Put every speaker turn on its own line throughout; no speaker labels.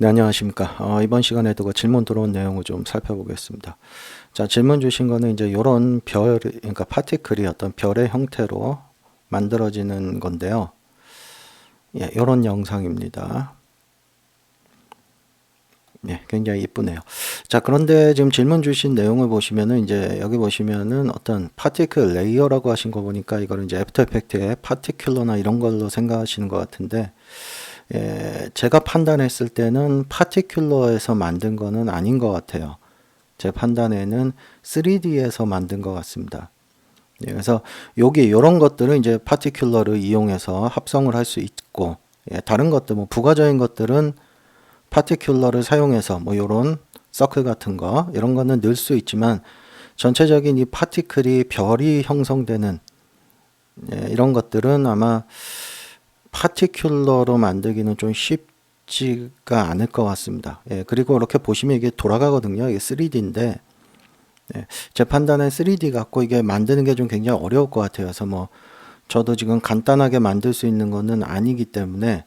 네, 안녕하십니까. 이번 시간에도 그 질문 들어온 내용을 좀 살펴보겠습니다. 자, 질문 주신 거는 이제 요런 그러니까 파티클이 어떤 별의 형태로 만들어지는 건데요. 예, 요런 영상입니다. 예, 굉장히 이쁘네요. 자, 그런데 지금 질문 주신 내용을 보시면은 이제 여기 보시면은 어떤 파티클 레이어라고 하신 거 보니까 이거를 이제 애프터 이펙트의 파티큘러나 이런 걸로 생각하시는 것 같은데, 예, 제가 판단했을 때는 파티큘러에서 만든 거는 아닌 것 같아요. 제 판단에는 3D에서 만든 것 같습니다. 예, 그래서 여기 이런 것들은 이제 파티큘러를 이용해서 합성을 할 수 있고, 예, 다른 것들 뭐 부가적인 것들은 파티큘러를 사용해서 뭐 이런 서클 같은 거 이런 거는 넣을 수 있지만 전체적인 이 파티클이 별이 형성되는, 예, 이런 것들은 아마 파티큘러로 만들기는 좀 쉽지가 않을 것 같습니다. 예, 그리고 이렇게 보시면 이게 돌아가거든요. 이게 3D인데, 예, 제 판단엔 3D 갖고 이게 만드는 게 좀 굉장히 어려울 것 같아요. 그래서 뭐 저도 지금 간단하게 만들 수 있는 거는 아니기 때문에,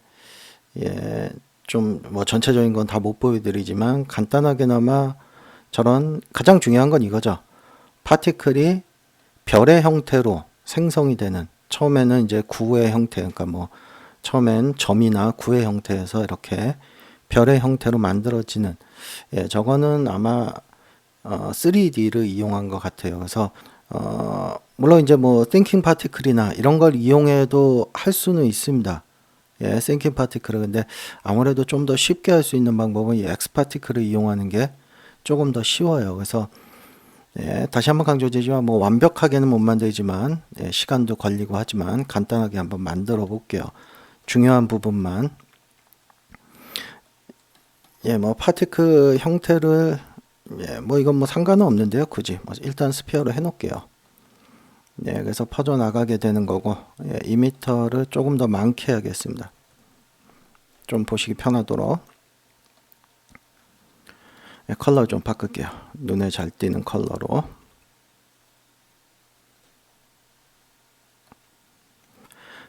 예, 좀 뭐 전체적인 건 다 못 보여드리지만 간단하게나마 저런 가장 중요한 건 이거죠. 파티클이 별의 형태로 생성이 되는, 처음에는 이제 구의 형태, 그러니까 뭐 처음엔 점이나 구의 형태에서 이렇게 별의 형태로 만들어지는, 예, 저거는 아마 3D를 이용한 것 같아요. 그래서 물론 이제 뭐 thinking particle이나 이런 걸 이용해도 할 수는 있습니다. 예, thinking particle. 근데 아무래도 좀 더 쉽게 할 수 있는 방법은 이 x particle을 이용하는 게 조금 더 쉬워요. 그래서 예, 다시 한번 강조드리지만 뭐 완벽하게는 못 만들지만, 예, 시간도 걸리고 하지만 간단하게 한번 만들어 볼게요. 중요한 부분만. 예, 뭐 파티클 형태를, 예, 뭐 이건 뭐 상관은 없는데요. 굳이 뭐 일단 스피어로 해 놓을게요. 예, 그래서 퍼져 나가게 되는 거고, 예, 2m를 조금 더 많게 하겠습니다. 좀 보시기 편하도록. 예, 컬러 좀 바꿀게요. 눈에 잘 띄는 컬러로.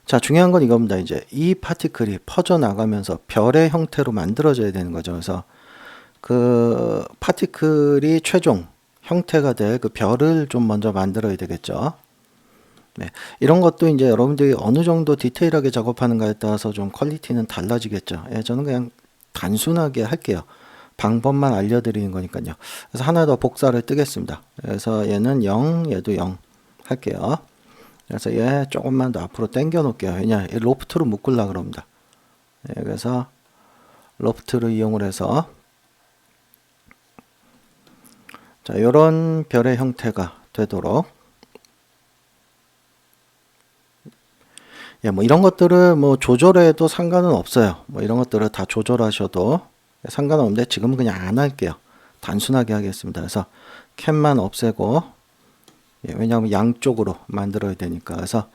자, 중요한 건 이겁니다. 이제 이 파티클이 퍼져 나가면서 별의 형태로 만들어져야 되는 거죠. 그래서 그 파티클이 최종 형태가 될 그 별을 좀 먼저 만들어야 되겠죠. 네, 이런 것도 이제 여러분들이 어느 정도 디테일하게 작업하는가에 따라서 좀 퀄리티는 달라지겠죠. 예, 저는 그냥 단순하게 할게요. 방법만 알려드리는 거니까요. 그래서 하나 더 복사를 뜨겠습니다. 그래서 얘는 0, 얘도 0 할게요. 그래서 얘 조금만 더 앞으로 당겨 놓을게요. 왜냐, 로프트로 묶으려고 그럽니다. 예, 그래서 로프트를 이용을 해서, 자, 요런 별의 형태가 되도록, 예, 뭐 이런 것들을 뭐 조절해도 상관은 없어요. 뭐 이런 것들을 다 조절하셔도 상관은 없는데 지금은 그냥 안 할게요. 단순하게 하겠습니다. 그래서 캡만 없애고, 예, 왜냐하면 양쪽으로 만들어야 되니까. 그래서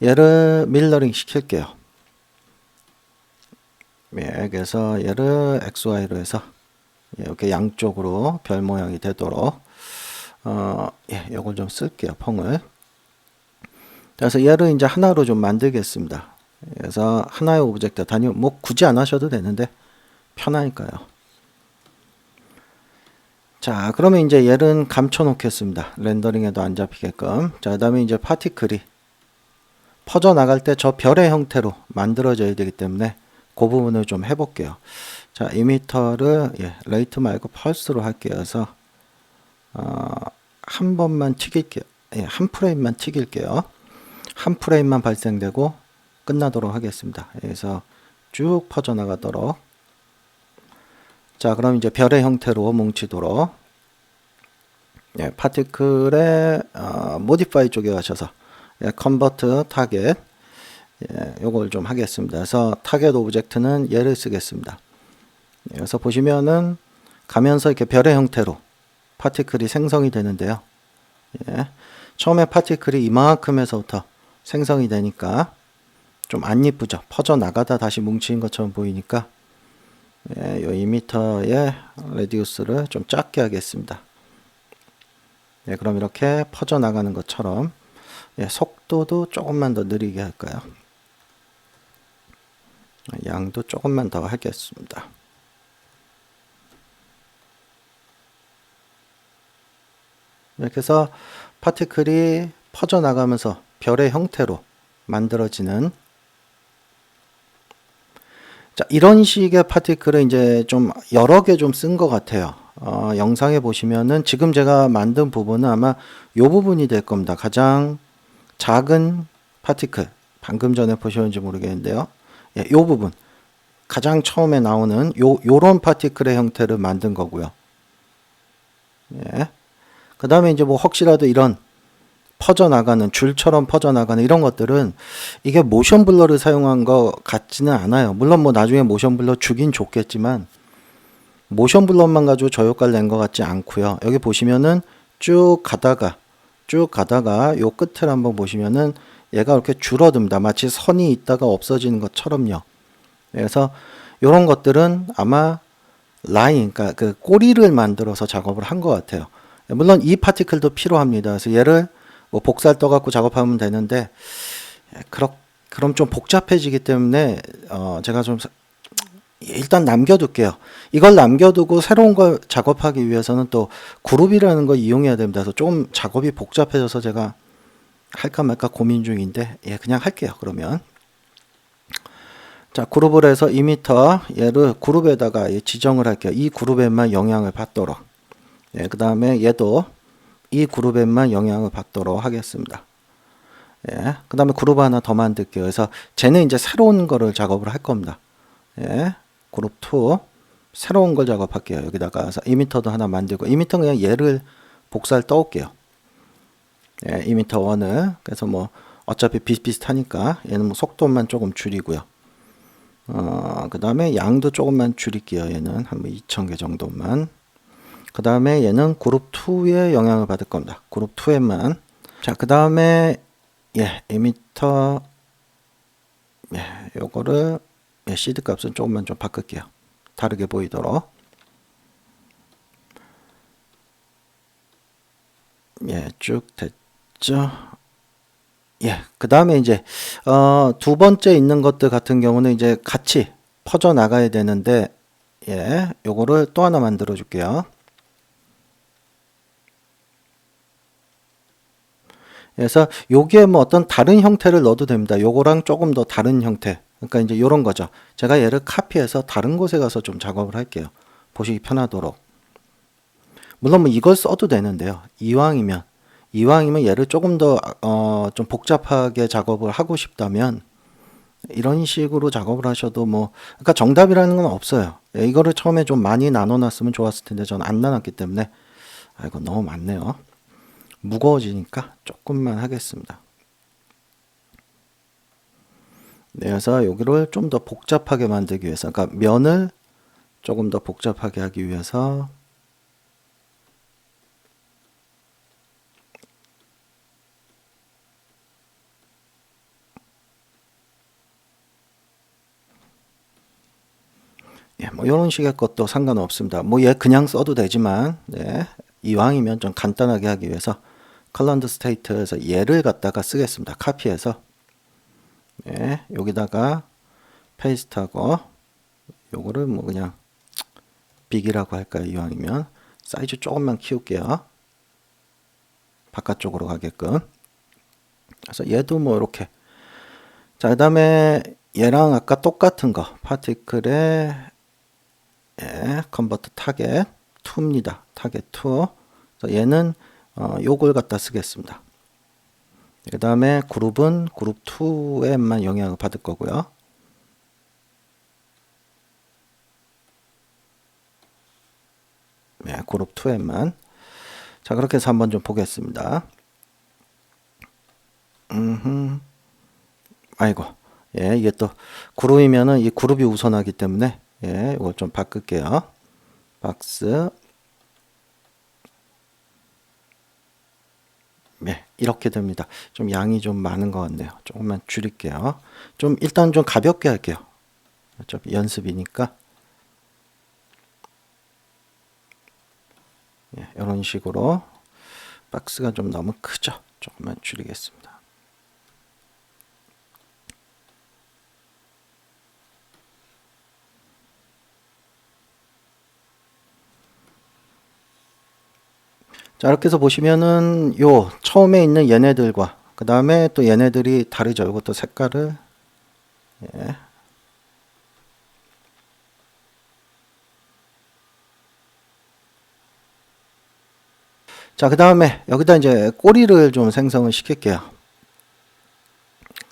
얘를 밀러링 시킬게요. 예, 그래서 얘를 XY로 해서, 예, 이렇게 양쪽으로 별 모양이 되도록, 예, 요걸 좀 쓸게요. 펑을. 그래서 얘를 이제 하나로 좀 만들겠습니다. 그래서 하나의 오브젝트 단위, 뭐 굳이 안 하셔도 되는데 편하니까요. 자, 그러면 이제 얘는 감춰 놓겠습니다. 렌더링에도 안 잡히게끔. 자, 그 다음에 이제 파티클이 퍼져 나갈 때 저 별의 형태로 만들어져야 되기 때문에 그 부분을 좀 해볼게요. 자, 이미터를, 예, 레이트 말고 펄스로 할게요. 그래서 한 번만 튀길게요. 예, 한 프레임만 튀길게요. 한 프레임만 발생되고 끝나도록 하겠습니다. 그래서 쭉 퍼져 나가도록. 자, 그럼 이제 별의 형태로 뭉치도록, 예, 파티클의 모디파이 쪽에 가셔서, 예, 컨버트 타겟, 예, 요걸 좀 하겠습니다. 그래서 타겟 오브젝트는 얘를 쓰겠습니다. 예, 그래서 보시면은 가면서 이렇게 별의 형태로 파티클이 생성이 되는데요. 예, 처음에 파티클이 이만큼에서부터 생성이 되니까 좀 안 이쁘죠. 퍼져 나가다 다시 뭉친 것처럼 보이니까, 예, 요 2m의 레디우스를 좀 작게 하겠습니다. 예, 그럼 이렇게 퍼져 나가는 것처럼, 예, 속도도 조금만 더 느리게 할까요? 양도 조금만 더 하겠습니다. 이렇게 해서 파티클이 퍼져나가면서 별의 형태로 만들어지는, 자, 이런 식의 파티클을 이제 좀 여러 개 좀 쓴 것 같아요. 영상에 보시면은 지금 제가 만든 부분은 아마 요 부분이 될 겁니다. 가장 작은 파티클. 방금 전에 보셨는지 모르겠는데요. 예, 요 부분. 가장 처음에 나오는 요런 파티클의 형태를 만든 거고요. 예. 그 다음에 이제 뭐 혹시라도 이런 퍼져나가는, 줄처럼 퍼져나가는 이런 것들은 이게 모션 블러를 사용한 것 같지는 않아요. 물론 뭐 나중에 모션 블러 주긴 좋겠지만 모션 블러만 가지고 저 효과를 낸 것 같지 않고요. 여기 보시면은 쭉 가다가 요 끝을 한번 보시면은 얘가 이렇게 줄어듭니다. 마치 선이 있다가 없어지는 것처럼요. 그래서 이런 것들은 아마 라인, 그러니까 그 꼬리를 만들어서 작업을 한 것 같아요. 물론 이 파티클도 필요합니다. 그래서 얘를 뭐 복사를 떠갖고 작업하면 되는데, 그럼 좀 복잡해지기 때문에 제가 좀 일단 남겨둘게요. 이걸 남겨두고 새로운 걸 작업하기 위해서는 또 그룹이라는 걸 이용해야 됩니다. 그래서 조금 작업이 복잡해져서 제가 할까 말까 고민 중인데, 예, 그냥 할게요. 그러면 자, 그룹을 해서 이미터 얘를 그룹에다가 지정을 할게요. 이 그룹에만 영향을 받도록. 예, 그 다음에 얘도 이 그룹에만 영향을 받도록 하겠습니다. 예, 그 다음에 그룹 하나 더 만들게요. 그래서 쟤는 이제 새로운 거를 작업을 할 겁니다. 예, 그룹 2 새로운 걸 작업할게요. 여기다가 이미터도 하나 만들고, 이미터 그냥 얘를 복사를 떠올게요. 예, 이미터 1을. 그래서 뭐 어차피 비슷비슷하니까 얘는 뭐 속도만 조금 줄이고요. 그 다음에 양도 조금만 줄일게요. 얘는 한 2000개 정도만. 그 다음에 얘는 그룹 2에 영향을 받을 겁니다. 그룹 2에만. 자, 그 다음에 예, 에미터, 예, 요거를 예, 시드 값은 조금만 좀 바꿀게요. 다르게 보이도록. 예, 쭉 됐죠. 예, 그 다음에 이제 두 번째 있는 것들 같은 경우는 이제 같이 퍼져 나가야 되는데, 예, 요거를 또 하나 만들어 줄게요. 그래서 요게 뭐 어떤 다른 형태를 넣어도 됩니다. 요거랑 조금 더 다른 형태. 그러니까 이제 요런 거죠. 제가 얘를 카피해서 다른 곳에 가서 좀 작업을 할게요. 보시기 편하도록. 물론 뭐 이걸 써도 되는데요. 이왕이면 얘를 조금 더 좀 복잡하게 작업을 하고 싶다면 이런 식으로 작업을 하셔도 뭐, 그러니까 정답이라는 건 없어요. 예, 이거를 처음에 좀 많이 나눠놨으면 좋았을 텐데 저는 안 나눴기 때문에, 이거 너무 많네요. 무거워지니까 조금만 하겠습니다. 네, 그래서 여기를 좀 더 복잡하게 만들기 위해서, 그러니까 면을 조금 더 복잡하게 하기 위해서 예, 뭐 이런 식의 것도 상관없습니다. 뭐 얘 그냥 써도 되지만, 네, 이왕이면 좀 간단하게 하기 위해서 컬런드 스테이트에서 얘를 갖다가 쓰겠습니다. 카피해서 예, 여기다가 페이스트하고 요거를 뭐 그냥 빅이라고 할까요? 이왕이면 사이즈 조금만 키울게요. 바깥쪽으로 가게끔. 그래서 얘도 뭐 이렇게. 자, 그 다음에 얘랑 아까 똑같은 거 파티클에 예, 컨버트 타겟 2입니다. 타겟 2. 그래서 얘는 요걸 갖다 쓰겠습니다. 그 다음에 그룹은 그룹 2에만 영향을 받을 거고요. 네, 그룹 2에만. 자, 그렇게 해서 한번 좀 보겠습니다. 아이고. 예, 이게 또 그룹이면은 이 그룹이 우선하기 때문에 예, 이걸 좀 바꿀게요. 박스. 네, 이렇게 됩니다. 좀 양이 좀 많은 것 같네요. 조금만 줄일게요. 좀 일단 좀 가볍게 할게요. 어차피 연습이니까. 예, 이런 식으로 박스가 좀 너무 크죠. 조금만 줄이겠습니다. 자, 이렇게 해서 보시면은 요 처음에 있는 얘네들과 그 다음에 또 얘네들이 다르죠. 이것도 색깔을 예. 자, 그 다음에 여기다 이제 꼬리를 좀 생성을 시킬게요.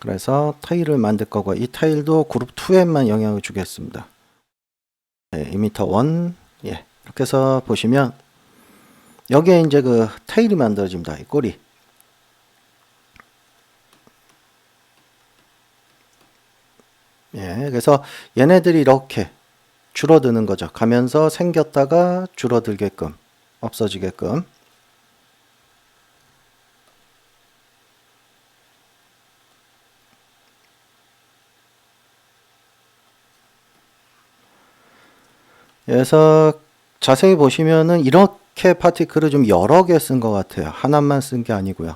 그래서 타일을 만들 거고 이 타일도 그룹 2에만 영향을 주겠습니다. 네, 이미터 1 예. 이렇게 해서 보시면 여기에 이제 그 타일이 만들어집니다. 이 꼬리. 예. 그래서 얘네들이 이렇게 줄어드는 거죠. 가면서 생겼다가 줄어들게끔 없어지게끔. 그래서 자세히 보시면은 이렇게 파티클을 좀 여러 개 쓴 것 같아요. 하나만 쓴 게 아니고요.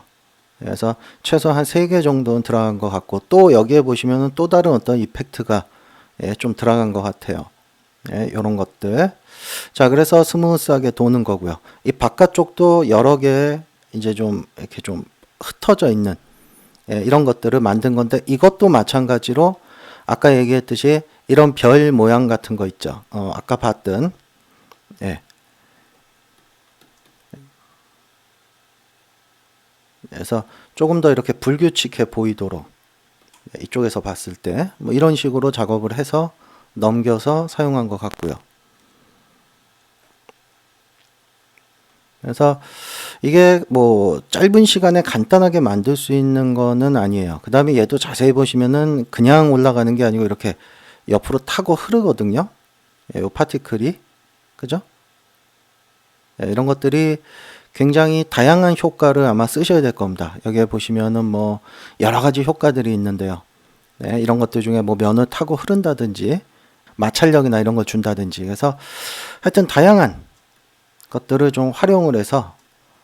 그래서 최소 한 3개 정도는 들어간 것 같고 또 여기에 보시면은 또 다른 어떤 이펙트가 예, 좀 들어간 것 같아요. 예, 이런 것들. 자, 그래서 스무스하게 도는 거고요. 이 바깥쪽도 여러 개 이제 좀 이렇게 좀 흩어져 있는 예, 이런 것들을 만든 건데 이것도 마찬가지로 아까 얘기했듯이 이런 별 모양 같은 거 있죠. 아까 봤던 예. 그래서 조금 더 이렇게 불규칙해 보이도록 이쪽에서 봤을 때 뭐 이런 식으로 작업을 해서 넘겨서 사용한 것 같고요. 그래서 이게 뭐 짧은 시간에 간단하게 만들 수 있는 거는 아니에요. 그 다음에 얘도 자세히 보시면은 그냥 올라가는 게 아니고 이렇게 옆으로 타고 흐르거든요. 이 파티클이. 그죠? 이런 것들이 굉장히 다양한 효과를 아마 쓰셔야 될 겁니다. 여기에 보시면은 뭐 여러 가지 효과들이 있는데요. 네, 이런 것들 중에 뭐 면을 타고 흐른다든지 마찰력이나 이런 걸 준다든지 그래서 하여튼 다양한 것들을 좀 활용을 해서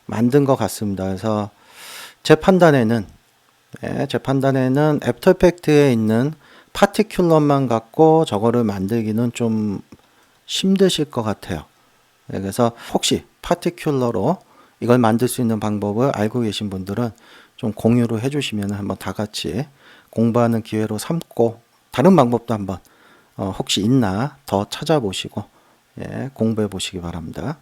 만든 것 같습니다. 그래서 제 판단에는 애프터 이펙트에 있는 파티큘러만 갖고 저거를 만들기는 좀 힘드실 것 같아요. 그래서 혹시 파티큘러로 이걸 만들 수 있는 방법을 알고 계신 분들은 좀 공유를 해주시면 한번 다 같이 공부하는 기회로 삼고 다른 방법도 한번 혹시 있나 더 찾아보시고 예, 공부해 보시기 바랍니다.